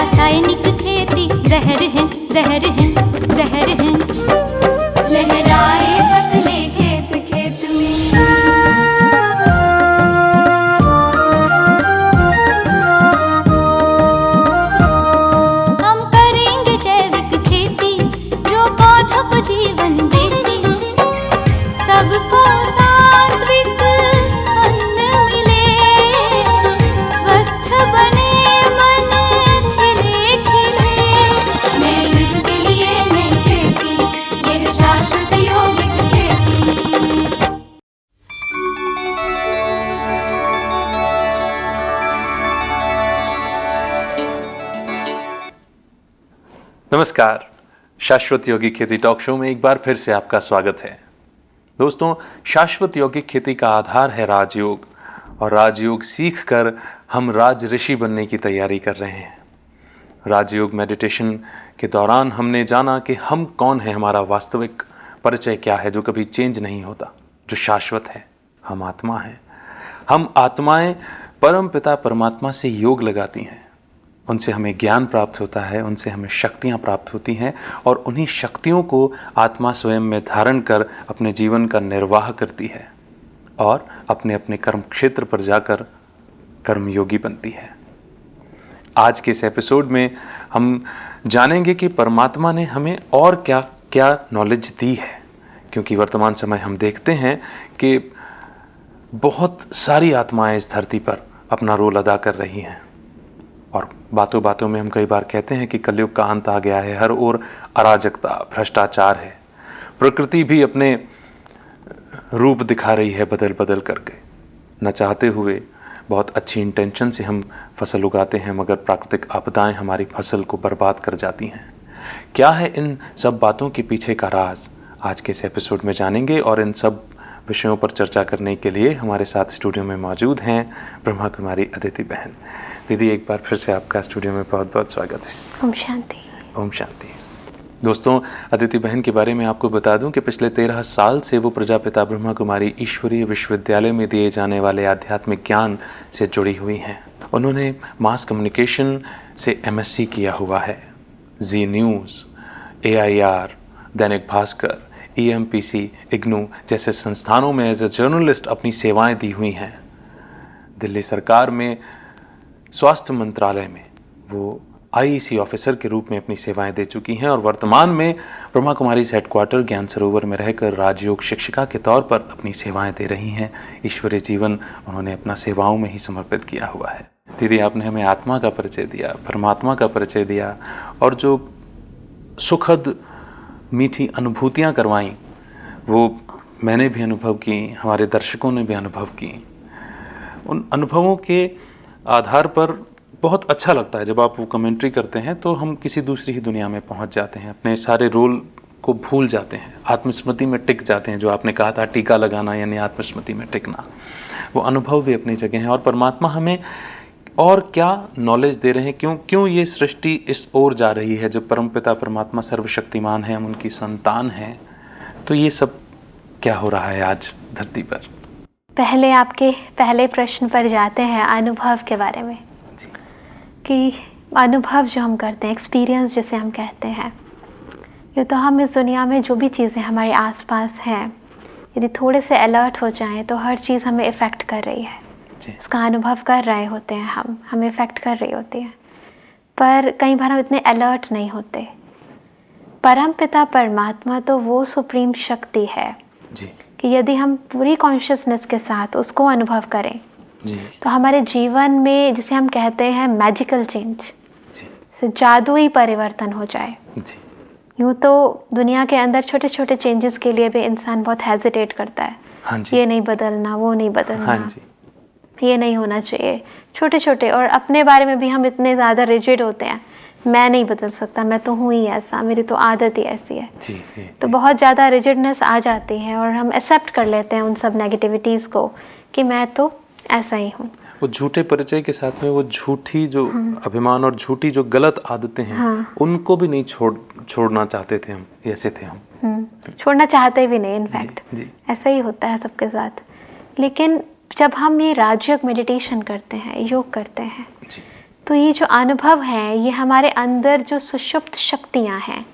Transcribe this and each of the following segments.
रासायनिक खेती जहर है, जहर है, जहर है। लहराए फसलें खेत खेत में। हम करेंगे जैविक खेती जो पौधों को जीवन देती, सबको सात्विक अन्न मिले, स्वस्थ बने मन खिले खिले। नए युग के लिए नई खेती, यह शाश्वत यौगिक खेती। नमस्कार, शाश्वत यौगिक खेती टॉक शो में एक बार फिर से आपका स्वागत है। दोस्तों, शाश्वत यौगिक खेती का आधार है राजयोग, और राजयोग सीखकर हम राज ऋषि बनने की तैयारी कर रहे हैं। राजयोग मेडिटेशन के दौरान हमने जाना कि हम कौन है, हमारा वास्तविक परिचय क्या है जो कभी चेंज नहीं होता, जो शाश्वत है। हम आत्मा हैं। हम आत्माएं परम पिता परमात्मा से योग लगाती हैं, उनसे हमें ज्ञान प्राप्त होता है, उनसे हमें शक्तियाँ प्राप्त होती हैं, और उन्हीं शक्तियों को आत्मा स्वयं में धारण कर अपने जीवन का निर्वाह करती है और अपने अपने कर्म क्षेत्र पर जाकर कर्मयोगी बनती है। आज के इस एपिसोड में हम जानेंगे कि परमात्मा ने हमें और क्या क्या नॉलेज दी है, क्योंकि वर्तमान समय हम देखते हैं कि बहुत सारी आत्माएं इस धरती पर अपना रोल अदा कर रही हैं, और बातों बातों में हम कई बार कहते हैं कि कलयुग का अंत आ गया है, हर ओर अराजकता, भ्रष्टाचार है, प्रकृति भी अपने रूप दिखा रही है बदल बदल करके। न चाहते हुए बहुत अच्छी इंटेंशन से हम फसल उगाते हैं, मगर प्राकृतिक आपदाएं हमारी फसल को बर्बाद कर जाती हैं। क्या है इन सब बातों के पीछे का राज, आज के इस एपिसोड में जानेंगे। और इन सब विषयों पर चर्चा करने के लिए हमारे साथ स्टूडियो में मौजूद हैं ब्रह्मा कुमारी अदिति बहन। दीदी, एक बार फिर से आपका स्टूडियो में बहुत बहुत स्वागत है। ओम शांति। ओम शांति। दोस्तों, अदिति बहन के बारे में आपको बता दूं कि पिछले 13 साल से वो प्रजापिता ब्रह्मा कुमारी ईश्वरीय विश्वविद्यालय में दिए जाने वाले आध्यात्मिक ज्ञान से जुड़ी हुई हैं। उन्होंने मास कम्युनिकेशन से MSc किया हुआ है। जी news, AIR, Dainik Bhaskar, EMPC, IGNOU जैसे संस्थानों में एज ए जर्नलिस्ट अपनी सेवाएं दी हुई हैं। दिल्ली सरकार में स्वास्थ्य मंत्रालय में वो IEC ऑफिसर के रूप में अपनी सेवाएं दे चुकी हैं, और वर्तमान में ब्रह्मा कुमारी हेडक्वार्टर ज्ञान सरोवर में रहकर राजयोग शिक्षिका के तौर पर अपनी सेवाएं दे रही हैं। ईश्वरीय जीवन उन्होंने अपना सेवाओं में ही समर्पित किया हुआ है। दीदी, आपने हमें आत्मा का परिचय दिया, परमात्मा का परिचय दिया, और जो सुखद मीठी अनुभूतियाँ करवाईं वो मैंने भी अनुभव की, हमारे दर्शकों ने भी अनुभव की। उन अनुभवों के आधार पर बहुत अच्छा लगता है जब आप वो कमेंट्री करते हैं, तो हम किसी दूसरी ही दुनिया में पहुंच जाते हैं, अपने सारे रोल को भूल जाते हैं, आत्मस्मृति में टिक जाते हैं। जो आपने कहा था टीका लगाना यानी आत्मस्मृति में टिकना, वो अनुभव भी अपनी जगह है। और परमात्मा हमें और क्या नॉलेज दे रहे हैं, क्यों ये सृष्टि इस ओर जा रही है। जब परमपिता परमात्मा सर्वशक्तिमान है, हम उनकी संतान हैं, तो ये सब क्या हो रहा है आज धरती पर। पहले आपके पहले प्रश्न पर जाते हैं, अनुभव के बारे में। कि अनुभव जो हम करते हैं, एक्सपीरियंस जिसे हम कहते हैं, ये तो हम इस दुनिया में जो भी चीज़ें हमारे आसपास हैं, यदि थोड़े से अलर्ट हो जाएं तो हर चीज़ हमें इफ़ेक्ट कर रही है, उसका अनुभव कर रहे होते हैं, हमें इफ़ेक्ट कर रही होती है। पर कई बार हम इतने अलर्ट नहीं होते। परमपिता परमात्मा तो वो सुप्रीम शक्ति है जी, कि यदि हम पूरी कॉन्शियसनेस के साथ उसको अनुभव करें जी, तो हमारे जीवन में, जिसे हम कहते हैं मैजिकल चेंज, जी, से जादुई परिवर्तन हो जाए। जी, यूँ तो दुनिया के अंदर छोटे छोटे चेंजेस के लिए भी इंसान बहुत हेजिटेट करता है। हाँ जी, ये नहीं बदलना, वो नहीं बदलना, हाँ जी, ये नहीं होना चाहिए, छोटे छोटे। और अपने बारे में भी हम इतने ज़्यादा रिजिड होते हैं, मैं नहीं बदल सकता, मैं तो हूँ ही ऐसा, मेरी तो आदत ही ऐसी है। जी, जी, तो बहुत ज़्यादा रिजिडनेस आ जाती है, और हम एक्सेप्ट कर लेते हैं उन सब नेगेटिविटीज़ को कि मैं तो ऐसा ही हूँ। वो झूठे परिचय के साथ में वो झूठी जो अभिमान और झूठी जो गलत आदतें हैं, उनको भी नहीं छोड़ना चाहते थे हम, ऐसे थे हम। छोड़ना चाहते भी नहीं, इनफैक्ट ऐसा ही होता है सबके साथ। लेकिन जब हम ये राजयोग मेडिटेशन करते हैं, योग करते हैं, तो ये जो अनुभव हैं ये हमारे अंदर जो सुषुप्त शक्तियाँ हैं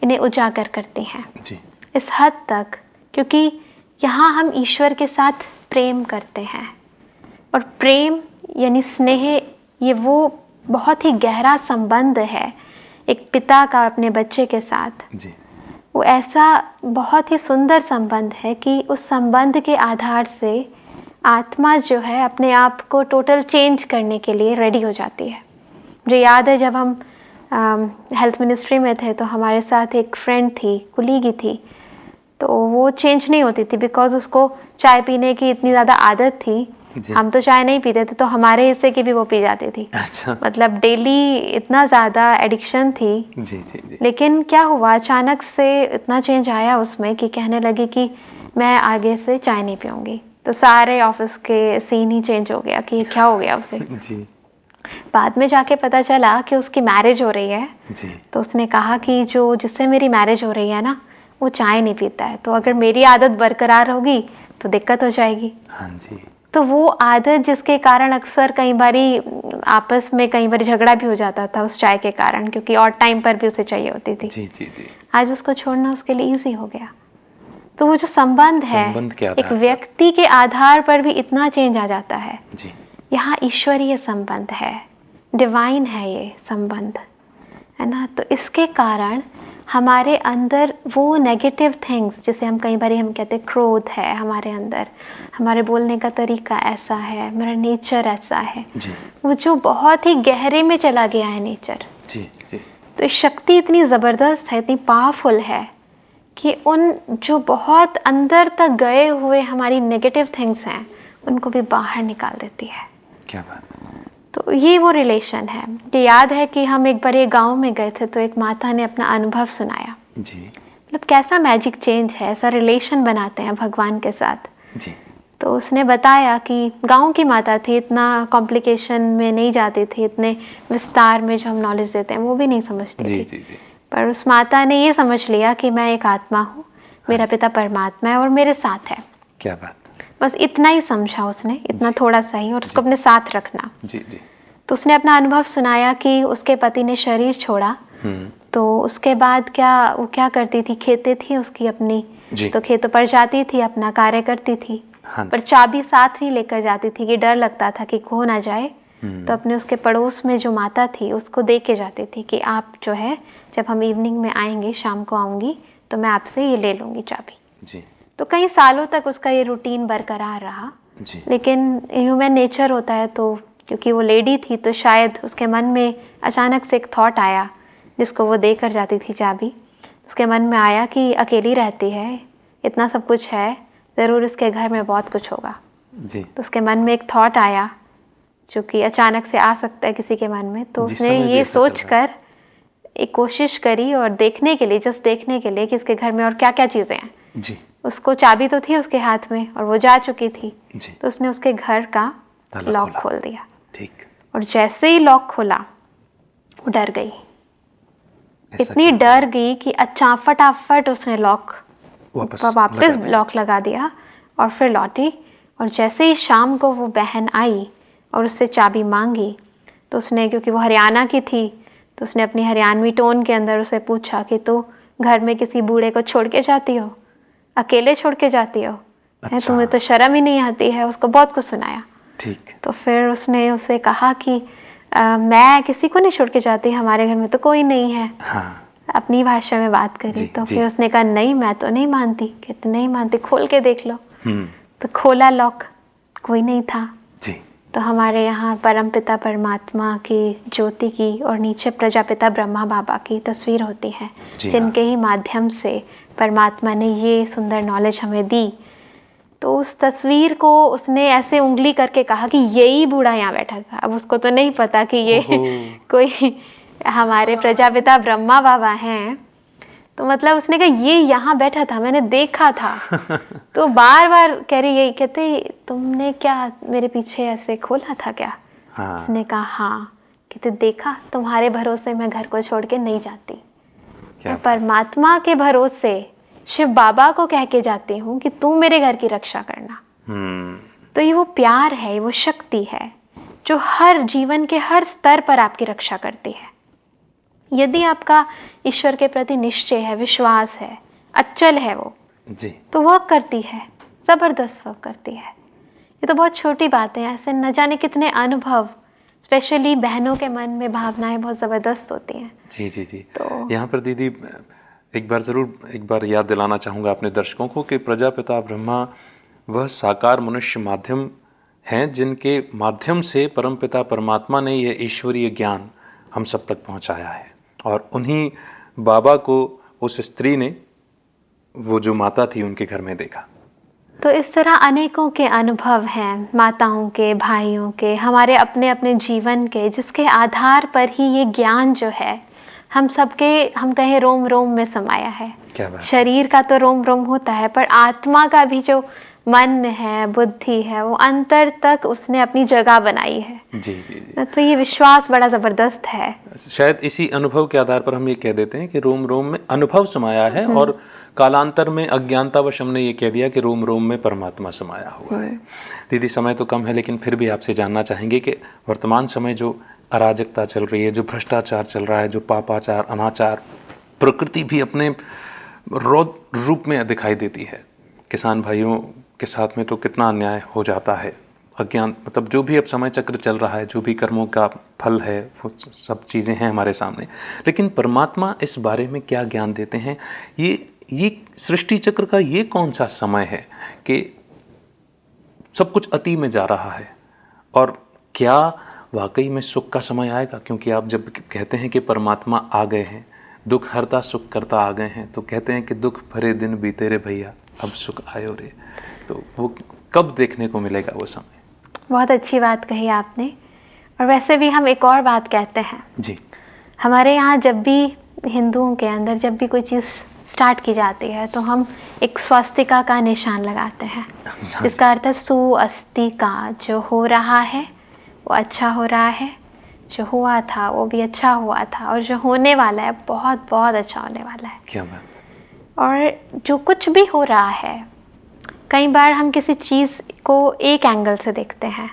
इन्हें उजागर करती हैं जी इस हद तक, क्योंकि यहाँ हम ईश्वर के साथ प्रेम करते हैं। और प्रेम यानी स्नेह, ये वो बहुत ही गहरा संबंध है एक पिता का अपने बच्चे के साथ। जी वो ऐसा बहुत ही सुंदर संबंध है कि उस संबंध के आधार से आत्मा जो है अपने आप को टोटल चेंज करने के लिए रेडी हो जाती है। मुझे याद है जब हम हेल्थ मिनिस्ट्री में थे तो हमारे साथ एक फ्रेंड थी, कुलीगी थी, तो वो चेंज नहीं होती थी बिकॉज उसको चाय पीने की इतनी ज़्यादा आदत थी। हम तो चाय नहीं पीते थे तो हमारे हिस्से की भी वो पी जाती थी। अच्छा। मतलब डेली इतना ज़्यादा एडिक्शन थी। जी जी जी। लेकिन क्या हुआ, अचानक से इतना चेंज आया उसमें कि कहने लगी कि मैं आगे से चाय नहीं पीऊँगी। तो सारे ऑफिस के सीन ही चेंज हो गया कि ये क्या हो गया उसे। जी। बाद में जाके पता चला कि उसकी मैरिज हो रही है। जी। तो उसने कहा कि जो जिससे मेरी मैरिज हो रही है ना वो चाय नहीं पीता है, तो अगर मेरी आदत बरकरार होगी तो दिक्कत हो जाएगी। हाँ जी। तो वो आदत जिसके कारण अक्सर कई बारी आपस में कई बार झगड़ा भी हो जाता था उस चाय के कारण, क्योंकि और टाइम पर भी उसे चाहिए होती थी। जी जी जी। आज उसको छोड़ना उसके लिए ईजी हो गया। तो वो जो संबंध है एक व्यक्ति के आधार पर भी इतना चेंज आ जाता है। जी। यहाँ ईश्वरीय संबंध है, डिवाइन है ये संबंध, है ना। तो इसके कारण हमारे अंदर वो नेगेटिव थिंग्स, जिसे हम कई बार हम कहते हैं क्रोध है हमारे अंदर, हमारे बोलने का तरीका ऐसा है, मेरा नेचर ऐसा है, जी। वो जो बहुत ही गहरे में चला गया है नेचर। जी जी। तो इस शक्ति इतनी ज़बरदस्त है, इतनी पावरफुल है कि उन जो बहुत अंदर तक गए हुए हमारी नेगेटिव थिंग्स हैं उनको भी बाहर निकाल देती है। क्या बात। तो ये वो रिलेशन है। मुझे याद है कि हम एक बार ये गांव में गए थे तो एक माता ने अपना अनुभव सुनाया। जी। मतलब कैसा मैजिक चेंज है, ऐसा रिलेशन बनाते हैं भगवान के साथ। जी। तो उसने बताया कि गांव की माता थी, इतना कॉम्प्लिकेशन में नहीं जाती थी, इतने विस्तार में जो हम नॉलेज देते हैं वो भी नहीं समझती जी थी। जी जी। पर उस माता ने ये समझ लिया कि मैं एक आत्मा हूँ, मेरा पिता परमात्मा है और मेरे साथ है। क्या बात। बस इतना ही समझा उसने, इतना थोड़ा सा ही, और उसको अपने साथ रखना। जी जी। तो उसने अपना अनुभव सुनाया कि उसके पति ने शरीर छोड़ा तो उसके बाद वो क्या करती थी, खेतें थी उसकी अपनी, तो खेतों पर जाती थी, अपना कार्य करती थी। हाँ पर चाबी साथ नहीं लेकर जाती थी कि डर लगता था कि खो ना जाए। तो अपने उसके पड़ोस में जो माता थी उसको दे के जाती थी कि आप जो है जब हम इवनिंग में आएंगे, शाम को आऊँगी तो मैं आपसे ये ले लूँगी चाबी। जी। तो कई सालों तक उसका ये रूटीन बरकरार रहा। जी। लेकिन ह्यूमन नेचर होता है, तो क्योंकि वो लेडी थी तो शायद उसके मन में अचानक से एक थॉट आया जिसको वो देकर जाती थी चाबी। उसके मन में आया कि अकेली रहती है, इतना सब कुछ है, ज़रूर इसके घर में बहुत कुछ होगा। जी। तो उसके मन में एक थॉट आया जो कि अचानक से आ सकता है किसी के मन में। तो उसने ये सोचकर एक कोशिश करी और देखने के लिए, जस्ट देखने के लिए कि इसके घर में और क्या क्या चीज़ें हैं। जी। उसको चाबी तो थी उसके हाथ में और वो जा चुकी थी। जी। तो उसने उसके घर का लॉक खोल दिया। ठीक। और जैसे ही लॉक खोला वो डर गई, इतनी डर गई कि फटाफट उसने लॉक वापस लॉक लगा दिया और फिर लौटी। और जैसे ही शाम को वो बहन आई और उससे चाबी मांगी तो उसने, क्योंकि वो हरियाणा की थी, तो उसने अपनी हरियाणवी टोन के अंदर उसे पूछा कि तू घर में किसी बूढ़े को छोड़ के जाती हो, अकेले छोड़ के जाती हो? अच्छा। तुम्हें तो शर्म ही नहीं आती है। उसको बहुत कुछ सुनाया। ठीक। तो फिर उसने उसे कहा कि मैं किसी को नहीं छोड़ के जाती, हमारे घर में तो कोई नहीं है। हाँ। अपनी भाषा में बात करी। तो फिर उसने कहा नहीं, मैं तो नहीं मानती। कहते नहीं मानती, खोल के देख लो। तो खोला लॉक, कोई नहीं था। जी। तो हमारे यहाँ परमपिता परमात्मा की ज्योति की और नीचे प्रजापिता ब्रह्मा बाबा की तस्वीर होती है, जिनके ही माध्यम से परमात्मा ने ये सुंदर नॉलेज हमें दी। तो उस तस्वीर को उसने ऐसे उंगली करके कहा कि यही बूढ़ा यहाँ बैठा था। अब उसको तो नहीं पता कि ये कोई हमारे प्रजापिता ब्रह्मा बाबा हैं। तो मतलब उसने कहा ये यहाँ बैठा था, मैंने देखा था। तो बार बार कह रही, यही कहते तुमने क्या मेरे पीछे ऐसे खोला था क्या? हाँ। उसने कहा हाँ। कहते देखा, तुम्हारे भरोसे मैं घर को छोड़ के नहीं जाती, मैं परमात्मा के भरोसे शिव बाबा को कह के जाती हूँ कि तू मेरे घर की रक्षा करना। तो ये वो प्यार है, वो शक्ति है जो हर जीवन के हर स्तर पर आपकी रक्षा करती है। यदि आपका ईश्वर के प्रति निश्चय है, विश्वास है, अचल है वो जी, तो वर्क करती है, ज़बरदस्त वर्क करती है। ये तो बहुत छोटी बात है, ऐसे न जाने कितने अनुभव, स्पेशली बहनों के मन में भावनाएं बहुत ज़बरदस्त होती हैं। जी जी जी। तो यहाँ पर दीदी एक बार याद दिलाना चाहूँगा अपने दर्शकों को कि प्रजापिता ब्रह्मा वह साकार मनुष्य माध्यम हैं जिनके माध्यम से परमपिता परमात्मा ने यह ईश्वरीय ज्ञान हम सब तक पहुँचाया है। और उन्हीं बाबा को उस स्त्री ने, वो जो माता थी, उनके घर में देखा। तो इस तरह अनेकों के अनुभव हैं, माताओं के, भाइयों के, हमारे अपने अपने जीवन के, जिसके आधार पर ही ये ज्ञान जो है हम सबके, हम कहें रोम रोम में समाया है। क्या बात। शरीर का तो रोम रोम होता है, पर आत्मा का भी जो मन है, बुद्धि है, वो अंतर तक उसने अपनी जगह बनाई है। जी जी जी। तो ये विश्वास बड़ा ज़बरदस्त है। शायद इसी अनुभव के आधार पर हम ये कह देते हैं कि रोम रोम में अनुभव समाया है, और कालांतर में अज्ञानतावश हमने ये कह दिया कि रोम रोम में परमात्मा समाया हुआ है। दीदी, समय तो कम है, लेकिन फिर भी आपसे जानना चाहेंगे कि वर्तमान समय जो अराजकता चल रही है, जो भ्रष्टाचार चल रहा है, जो पापाचार, अनाचार, प्रकृति भी अपने रौद्र रूप में दिखाई देती है। किसान भाइयों के साथ में तो कितना अन्याय हो जाता है, अज्ञान, मतलब जो भी अब समय चक्र चल रहा है, जो भी कर्मों का फल है, वो सब चीज़ें हैं हमारे सामने। लेकिन परमात्मा इस बारे में क्या ज्ञान देते हैं? ये सृष्टि चक्र का ये कौन सा समय है कि सब कुछ अति में जा रहा है, और क्या वाकई में सुख का समय आएगा? क्योंकि आप जब कहते हैं कि परमात्मा आ गए हैं, दुख हरता सुख करता आ गए हैं, तो कहते हैं कि दुख भरे दिन बीते रे भैया, अब सुख आयो रे। तो वो कब देखने को मिलेगा वो समय? बहुत अच्छी बात कही आपने। और वैसे भी हम एक और बात कहते हैं जी। हमारे यहाँ, जब भी हिंदुओं के अंदर जब भी कोई चीज़ स्टार्ट की जाती है तो हम एक स्वास्तिका का निशान लगाते हैं। इसका अर्थ है सुअस्तिका, जो हो रहा है वो अच्छा हो रहा है, जो हुआ था वो भी अच्छा हुआ था, और जो होने वाला है बहुत बहुत अच्छा होने वाला है। क्या बात। और जो कुछ भी हो रहा है, कई बार हम किसी चीज़ को एक एंगल से देखते हैं,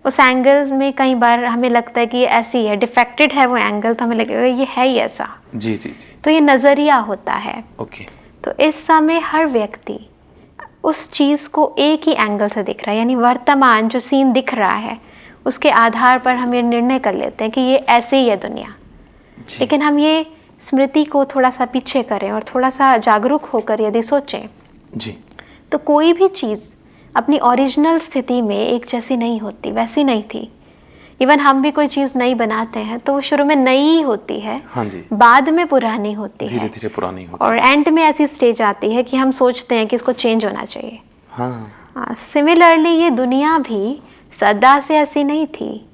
उस एंगल में कई बार हमें लगता है कि ये ऐसी है, डिफेक्टेड है वो एंगल, तो हमें लगेगा ये है ही ऐसा। जी जी जी। तो ये नज़रिया होता है। ओके। तो इस समय हर व्यक्ति उस चीज़ को एक ही एंगल से दिख रहा है, यानी वर्तमान जो सीन दिख रहा है उसके आधार पर हम ये निर्णय कर लेते हैं कि ये ऐसे ही है दुनिया। लेकिन हम ये स्मृति को थोड़ा सा पीछे करें और थोड़ा सा जागरूक होकर यदि सोचें जी, तो कोई भी चीज़ अपनी ओरिजिनल स्थिति में एक जैसी नहीं होती, वैसी नहीं थी। इवन हम भी कोई चीज़ नई बनाते हैं तो वो शुरू में नई ही होती है, हाँ जी, बाद में पुरानी होती है, धीरे धीरे पुरानी होती और एंड में ऐसी स्टेज आती है कि हम सोचते हैं कि इसको चेंज होना चाहिए। हाँ। सिमिलरली ये दुनिया भी सदा से ऐसी नहीं थी।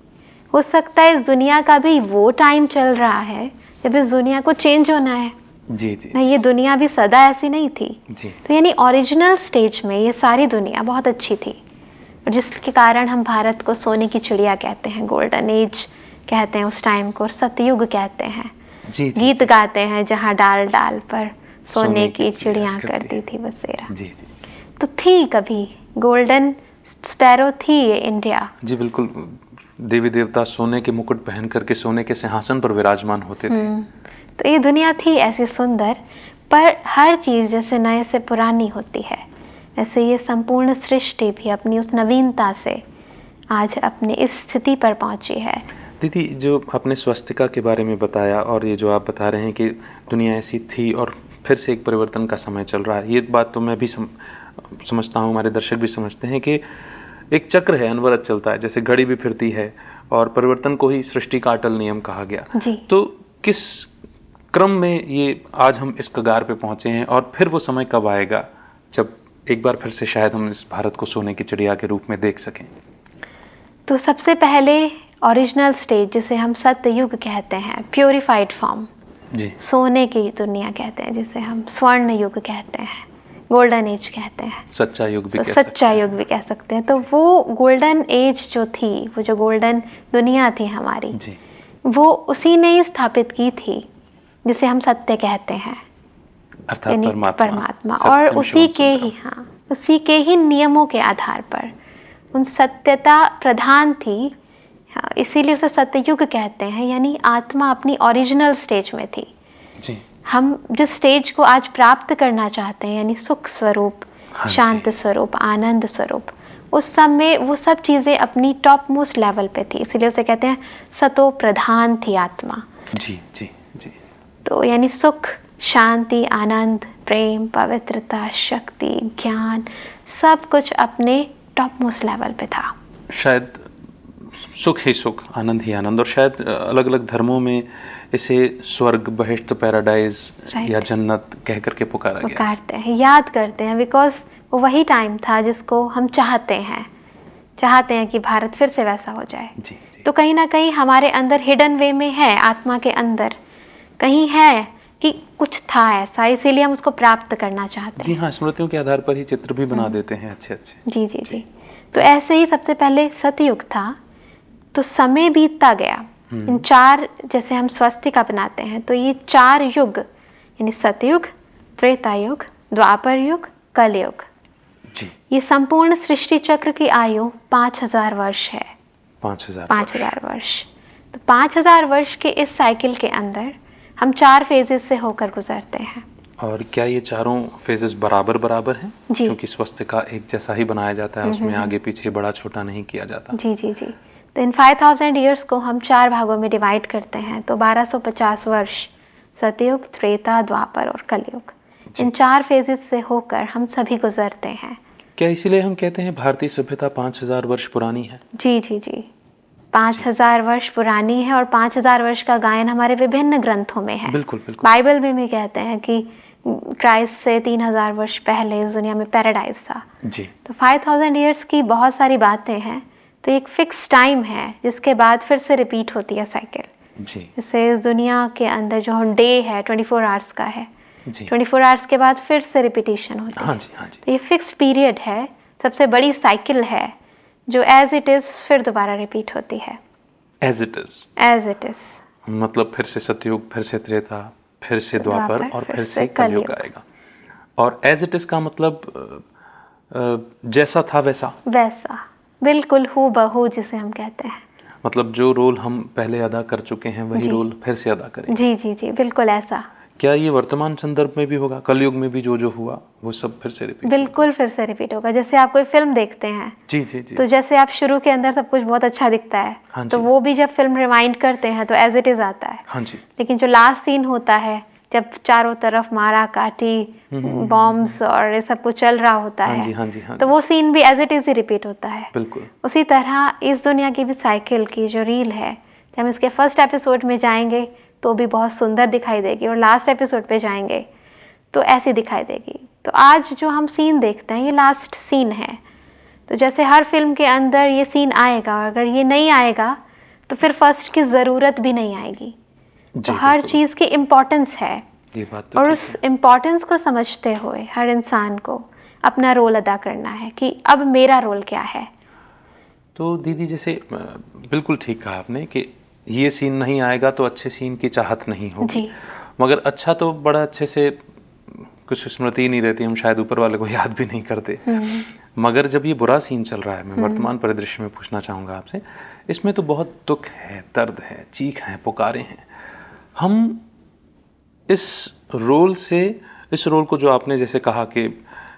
हो सकता है इस दुनिया का भी वो टाइम चल रहा है जब इस दुनिया को चेंज होना है। जी जी नहीं, ये दुनिया भी सदा ऐसी नहीं थी। जी। तो यानी ओरिजिनल स्टेज में ये सारी दुनिया बहुत अच्छी थी, और जिसके कारण हम भारत को सोने की चिड़िया कहते हैं, गोल्डन एज कहते हैं उस टाइम को, और सतयुग कहते हैं। जी जी गीत जी, गाते हैं जहाँ डाल डाल पर सोने की चिड़िया करती करती थी बसेरा। जी जी तो थी कभी गोल्डन स्पैरो थी ये इंडिया। जी, बिल्कुल। देवी देवता सोने के मुकुट पहन करके सोने के सिंहासन पर विराजमान होते थे। तो ये दुनिया थी ऐसी सुंदर, पर हर चीज़ जैसे नए से पुरानी होती है, ऐसे ये संपूर्ण सृष्टि भी अपनी उस नवीनता से आज अपने इस स्थिति पर पहुंची है। दीदी, जो आपने स्वस्तिका के बारे में बताया, और ये जो आप बता रहे हैं कि दुनिया ऐसी थी और फिर से एक परिवर्तन का समय चल रहा है, ये बात तो मैं भी समझता हूँ, हमारे दर्शक भी समझते हैं कि एक चक्र है, अनवरत चलता है, जैसे घड़ी भी फिरती है, और परिवर्तन को ही सृष्टि का अटल नियम कहा गया। जी। तो किस क्रम में ये आज हम इस कगार पे पहुँचे हैं, और फिर वो समय कब आएगा जब एक बार फिर से शायद हम इस भारत को सोने की चिड़िया के रूप में देख सकें? तो सबसे पहले ओरिजिनल स्टेज जिसे हम सत्ययुग कहते हैं, प्योरीफाइड फॉर्म, जी, सोने की दुनिया कहते हैं, जिसे हम स्वर्ण युग कहते हैं, गोल्डन एज कहते हैं, सच्चा युग भी सच्चा युग भी कह सकते हैं। तो वो गोल्डन एज जो थी, वो जो गोल्डन दुनिया थी हमारी, जी, वो उसी ने ही स्थापित की थी जिसे हम सत्य कहते हैं, अर्थात परमात्मा। और उसी के ही, हाँ, उसी के ही नियमों के आधार पर उन सत्यता प्रधान थी हाँ, इसीलिए उसे सतयुग कहते हैं, यानी आत्मा अपनी ओरिजिनल स्टेज में थी। जी। हम जिस स्टेज को आज प्राप्त करना चाहते हैं, यानी सुख स्वरूप, हाँ शांत स्वरूप, आनंद स्वरूप, उस समय वो सब चीज़ें अपनी टॉप मोस्ट लेवल पे थी, इसीलिए उसे कहते हैं सतो प्रधान थी आत्मा। जी जी जी। तो यानी सुख, शांति, आनंद, प्रेम, पवित्रता, शक्ति, ज्ञान, सब कुछ अपने टॉप मोस्ट लेवल पे था। शायद सुख ही सुख, आनंद ही आनंद, और शायद अलग अलग धर्मों में इसे स्वर्ग, बहिष्ट, पैराडाइज Right. या जन्नत कह करके पुकारा गया। पुकारते हैं, याद करते हैं, बिकॉज वो वही टाइम था जिसको हम चाहते हैं कि भारत फिर से वैसा हो जाए। जी जी। तो कहीं ना कहीं हमारे अंदर हिडन वे में है, आत्मा के अंदर कहीं है कि कुछ था ऐसा, इसीलिए हम उसको प्राप्त करना चाहते जी हैं। हाँ, स्मृतियों के आधार पर ही चित्र भी बना देते हैं अच्छे अच्छे। जी जी जी। तो ऐसे ही सबसे पहले सतयुग था, तो समय बीतता गया। इन 4, जैसे हम स्वस्तिक अपनाते हैं, तो ये 4 युग यानी सतयुग, त्रेता युग, द्वापर युग, कलयुग, जी। ये संपूर्ण सृष्टि चक्र की आयु 5000 वर्ष है। 5000 वर्ष। तो 5000 वर्ष के इस साइकिल के अंदर हम 4 फेजेस से होकर गुजरते हैं। और क्या ये चारों फेजेस बराबर बराबर हैं? जी। क्योंकि स्वस्तिका एक जैसा ही बनाया जाता है, उसमें आगे पीछे बड़ा छोटा नहीं किया जाता। जी जी जी। तो इन 5000 ईयर्स को हम 4 भागों में डिवाइड करते हैं, तो 1250 वर्ष सतयुग, त्रेता, द्वापर और कलयुग, इन 4 फेजेस से होकर हम सभी गुजरते हैं। क्या इसीलिए हम कहते हैं भारतीय सभ्यता 5000 वर्ष पुरानी है? जी जी जी, 5000 वर्ष पुरानी है, और 5000 वर्ष का गायन हमारे विभिन्न ग्रंथों में है। बिल्कुल बिल्कुल। बाइबल में भी कहते हैं कि क्राइस्ट से 3000 वर्ष पहले इस दुनिया में पैराडाइज था। जी। तो 5000 ईयर्स की बहुत सारी बातें हैं, तो एक फिक्स टाइम है जिसके बाद फिर से रिपीट होती है साइकिल। जी जैसे इस दुनिया के अंदर जो डे है 24 आवर्स का है, जी। 24 आवर्स के बाद फिर से रिपीटिशन होती हाँ है। जी हाँ जी। तो ये फिक्स्ड पीरियड है, सबसे बड़ी साइकिल है जो एज इट इज़ फिर दोबारा रिपीट होती है। As it is, as it is, मतलब फिर से सतयुग, फिर से त्रेता, फिर से द्वापर और फिर से कलयुग। कलयुग आएगा। और एज इट इज का मतलब जैसा था वैसा, वैसा बिल्कुल हूबहू जिसे हम कहते हैं। मतलब जो रोल हम पहले अदा कर चुके हैं वही जी। रोल फिर से अदा करें। जी जी जी, बिल्कुल ऐसा। क्या ये वर्तमान संदर्भ में भी होगा? कलयुग में भी जो जो हुआ वो सब फिर से रिपीट? बिल्कुल फिर से रिपीट होगा। जैसे आप कोई फिल्म देखते हैं, जी जी जी। तो जैसे आप शुरू के अंदर सब कुछ बहुत अच्छा दिखता है, हाँ तो जी। वो भी जब फिल्म रिवाइंड करते हैं तो एज इट इज़ आता है। हाँ जी। लेकिन जो लास्ट सीन होता है, जब चारों तरफ मारा काटी, बॉम्ब्स और ये सब कुछ चल रहा होता हाँ है, जी हाँ जी हाँ तो जी। वो सीन भी एज इट इज़ ही रिपीट होता है। बिल्कुल। उसी तरह इस दुनिया की भी साइकिल की जो रील है, जब हम इसके फर्स्ट एपिसोड में जाएंगे तो भी बहुत सुंदर दिखाई देगी, और लास्ट एपिसोड पे जाएंगे तो ऐसी दिखाई देगी। तो आज जो हम सीन देखते हैं ये लास्ट सीन है। तो जैसे हर फिल्म के अंदर ये सीन आएगा, और अगर ये नहीं आएगा तो फिर फर्स्ट की ज़रूरत भी नहीं आएगी। जी, तो हर बिल्कुल। चीज़ की इम्पोर्टेंस है, ये बात तो और ठीक उस इम्पोर्टेंस को समझते हुए हर इंसान को अपना रोल अदा करना है कि अब मेरा रोल क्या है। तो दीदी जैसे बिल्कुल ठीक कहा आपने कि ये सीन नहीं आएगा तो अच्छे सीन की चाहत नहीं होगी। जी। मगर अच्छा तो बड़ा अच्छे से कुछ स्मृति ही नहीं रहती, हम शायद ऊपर वाले को याद भी नहीं करते। मगर जब ये बुरा सीन चल रहा है, मैं वर्तमान परिदृश्य में पूछना चाहूँगा आपसे, इसमें तो बहुत दुख है, दर्द है, चीख है, पुकारे हैं। हम इस रोल को जो आपने जैसे कहा कि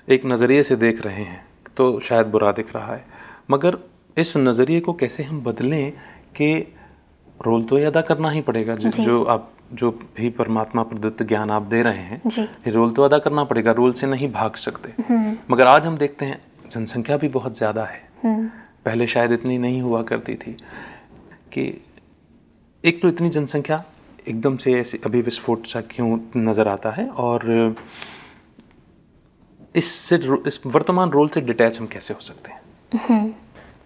एक नज़रिए से देख रहे हैं तो शायद बुरा दिख रहा है, मगर इस नज़रिए को कैसे हम बदलें कि रोल तो ये अदा करना ही पड़ेगा। जो भी परमात्मा प्रदत्त ज्ञान आप दे रहे हैं, जी। ये रोल तो अदा करना पड़ेगा, रोल से नहीं भाग सकते। मगर आज हम देखते हैं जनसंख्या भी बहुत ज़्यादा है, पहले शायद इतनी नहीं हुआ करती थी कि एक तो इतनी जनसंख्या एकदम से ऐसे अभी विस्फोट सा क्यों नज़र आता है, और इस वर्तमान रोल से डिटैच हम कैसे हो सकते हैं?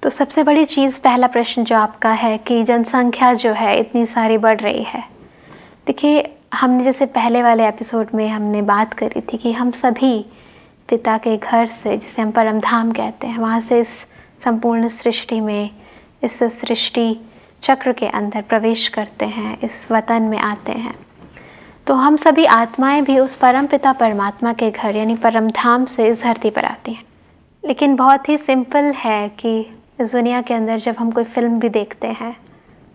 तो सबसे बड़ी चीज़, पहला प्रश्न जो आपका है कि जनसंख्या जो है इतनी सारी बढ़ रही है। देखिए, हमने जैसे पहले वाले एपिसोड में हमने बात करी थी कि हम सभी पिता के घर से, जिसे हम परम धाम कहते हैं, वहाँ से इस संपूर्ण सृष्टि में, इस सृष्टि चक्र के अंदर प्रवेश करते हैं, इस वतन में आते हैं। तो हम सभी आत्माएं भी उस परम पिता परमात्मा के घर यानी परम धाम से इस धरती पर आती हैं। लेकिन बहुत ही सिंपल है कि इस दुनिया के अंदर जब हम कोई फिल्म भी देखते हैं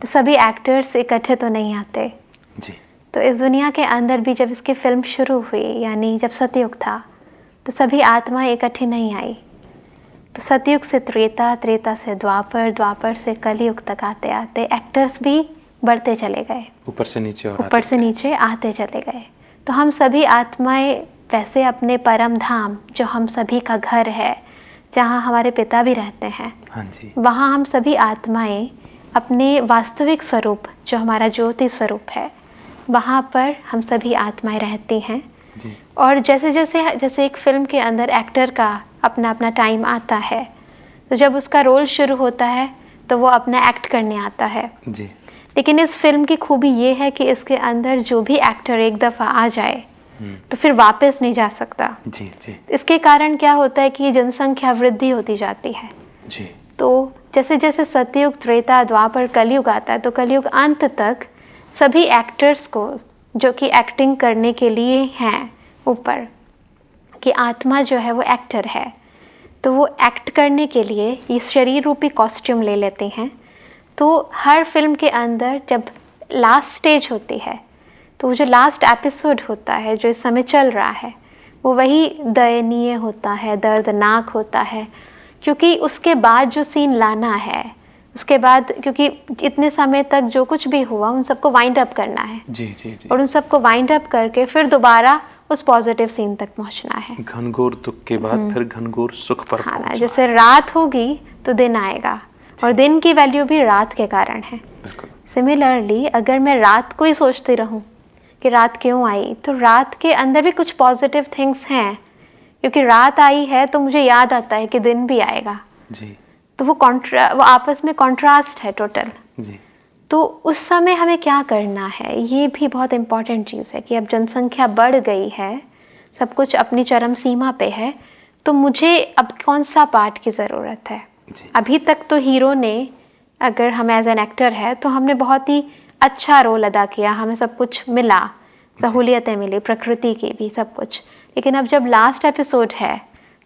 तो सभी एक्टर्स इकट्ठे तो नहीं आते जी। तो इस दुनिया के अंदर भी जब इसकी फिल्म शुरू हुई, यानी जब सतयुग था, तो सभी आत्माएं इकट्ठी नहीं आई। तो सतयुग से त्रेता, त्रेता से द्वापर, द्वापर से कलयुग तक आते आते एक्टर्स भी बढ़ते चले गए, ऊपर से नीचे और ऊपर से नीचे आते चले गए। तो हम सभी आत्माएं वैसे अपने परम धाम, जो हम सभी का घर है, जहाँ हमारे पिता भी रहते हैं, हाँ जी, वहाँ हम सभी आत्माएं अपने वास्तविक स्वरूप, जो हमारा ज्योति स्वरूप है, वहाँ पर हम सभी आत्माएं रहती हैं। जी, और जैसे एक फिल्म के अंदर एक्टर का अपना अपना टाइम आता है, तो जब उसका रोल शुरू होता है तो वो अपना एक्ट करने आता है। जी, लेकिन इस फिल्म की खूबी ये है कि इसके अंदर जो भी एक्टर एक दफ़ा आ जाए तो फिर वापस नहीं जा सकता। जी, जी, इसके कारण क्या होता है कि जनसंख्या वृद्धि होती जाती है। जी, तो जैसे जैसे सतयुग, त्रेता, द्वापर, कलयुग आता है, तो कलयुग अंत तक सभी एक्टर्स को, जो कि एक्टिंग करने के लिए हैं ऊपर, कि आत्मा जो है वो एक्टर है, तो वो एक्ट करने के लिए इस शरीर रूपी कॉस्ट्यूम ले लेते हैं। तो हर फिल्म के अंदर जब लास्ट स्टेज होती है, तो वो जो लास्ट एपिसोड होता है जो इस समय चल रहा है, वो वही दयनीय होता है, दर्दनाक होता है, क्योंकि उसके बाद जो सीन लाना है, उसके बाद, क्योंकि इतने समय तक जो कुछ भी हुआ उन सबको वाइंड अप करना है। जी, जी, जी। और उन सबको वाइंड अप करके फिर दोबारा उस पॉजिटिव सीन तक पहुंचना है। घनघोर दुख के बाद फिर घनघोर सुख पर हाँ ना, पहुंचना जैसे रात होगी तो दिन आएगा, और दिन की वैल्यू भी रात के कारण है। बिल्कुल। सिमिलरली अगर मैं रात को ही सोचती रहूं कि रात क्यों आई, तो रात के अंदर भी कुछ पॉजिटिव थिंग्स हैं, क्योंकि रात आई है तो मुझे याद आता है कि दिन भी आएगा। जी, तो वो आपस में कॉन्ट्रास्ट है टोटल। जी, तो उस समय हमें क्या करना है, ये भी बहुत इम्पॉर्टेंट चीज़ है कि अब जनसंख्या बढ़ गई है, सब कुछ अपनी चरम सीमा पे है, तो मुझे अब कौन सा पार्ट की ज़रूरत है। जी। अभी तक तो हीरो ने, अगर हम एज एन एक्टर है तो हमने बहुत ही अच्छा रोल अदा किया, हमें सब कुछ मिला, सहूलियतें मिली, प्रकृति की भी सब कुछ। लेकिन अब जब लास्ट एपिसोड है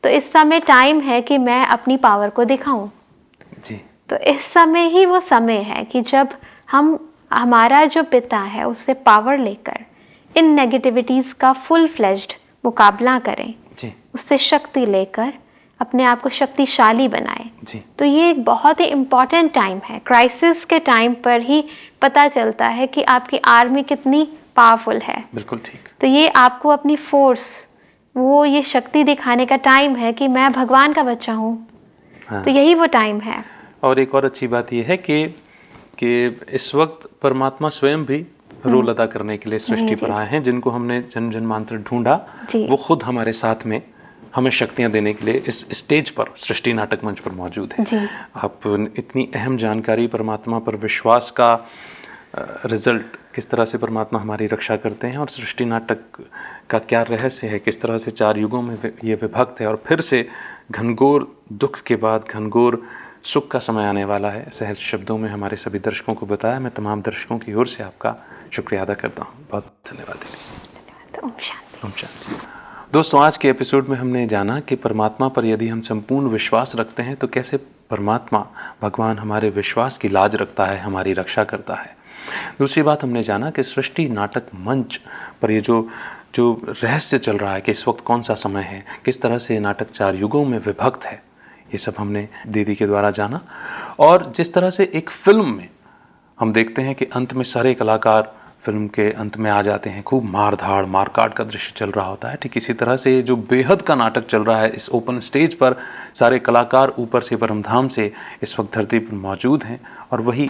तो इस समय टाइम है कि मैं अपनी पावर को दिखाऊं। जी, तो इस समय ही वो समय है कि जब हम, हमारा जो पिता है, उससे पावर लेकर इन नेगेटिविटीज़ का फुल फ्लेज्ड मुकाबला करें, जी, उससे शक्ति लेकर अपने आप को शक्तिशाली बनाएं। जी, तो ये एक बहुत ही इम्पॉर्टेंट टाइम है। क्राइसिस के टाइम पर ही पता चलता है कि आपकी आर्मी कितनी पावरफुल है। बिल्कुल ठीक। तो ये आपको अपनी फोर्स, वो ये शक्ति दिखाने का टाइम है कि मैं भगवान का बच्चा हूँ। हाँ। तो यही वो टाइम है। और एक और अच्छी बात यह है कि इस वक्त परमात्मा स्वयं भी रोल अदा करने के लिए सृष्टि पर आए हैं, जिनको हमने जन्म जन्मांतर ढूंढा, जी। वो खुद हमारे साथ में हमें शक्तियां देने के लिए इस स्टेज पर, सृष्टि नाटक मंच पर मौजूद है। जी। आप इतनी अहम जानकारी, परमात्मा पर विश्वास का रिजल्ट, किस तरह से परमात्मा हमारी रक्षा करते हैं, और सृष्टि नाटक का क्या रहस्य है, किस तरह से 4 युगों में ये विभक्त है, और फिर से घनघोर दुख के बाद घनघोर सुख का समय आने वाला है, सहज शब्दों में हमारे सभी दर्शकों को बताया। मैं तमाम दर्शकों की ओर से आपका शुक्रिया अदा करता हूँ। बहुत धन्यवाद। तो ओम शांति। ओम शांति। दोस्तों, आज के एपिसोड में हमने जाना कि परमात्मा पर यदि हम संपूर्ण विश्वास रखते हैं तो कैसे परमात्मा, भगवान, हमारे विश्वास की लाज रखता है, हमारी रक्षा करता है। दूसरी बात हमने जाना कि सृष्टि नाटक मंच पर ये जो रहस्य चल रहा है कि इस वक्त कौन सा समय है, किस तरह से नाटक 4 युगों में विभक्त है, ये सब हमने दीदी के द्वारा जाना। और जिस तरह से एक फिल्म में हम देखते हैं कि अंत में सारे कलाकार फिल्म के अंत में आ जाते हैं, खूब मार धाड़, मारकाट का दृश्य चल रहा होता है, ठीक इसी तरह से जो बेहद का नाटक चल रहा है इस ओपन स्टेज पर, सारे कलाकार ऊपर से परमधाम से इस वक्त धरती पर मौजूद हैं, और वही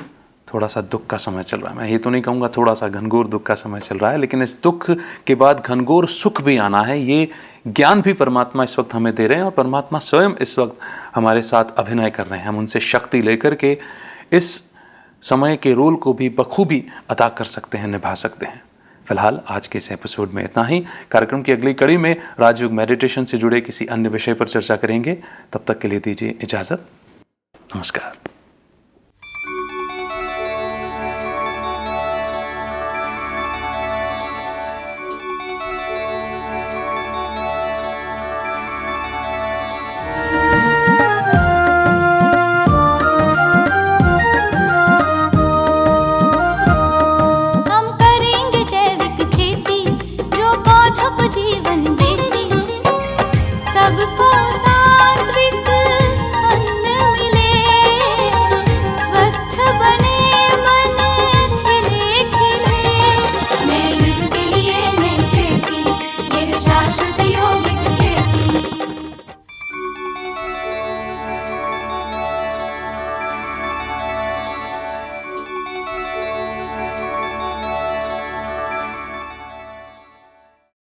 थोड़ा सा दुख का समय चल रहा है। मैं ये तो नहीं कहूँगा थोड़ा सा, घनघोर दुख का समय चल रहा है, लेकिन इस दुख के बाद घनघोर सुख भी आना है, ये ज्ञान भी परमात्मा इस वक्त हमें दे रहे हैं, और परमात्मा स्वयं इस वक्त हमारे साथ अभिनय कर रहे हैं। हम उनसे शक्ति लेकर के इस समय के रोल को भी बखूबी अदा कर सकते हैं, निभा सकते हैं। फिलहाल आज के इस एपिसोड में इतना ही। कार्यक्रम की अगली कड़ी में राजयोग मेडिटेशन से जुड़े किसी अन्य विषय पर चर्चा करेंगे। तब तक के लिए दीजिए इजाज़त। नमस्कार।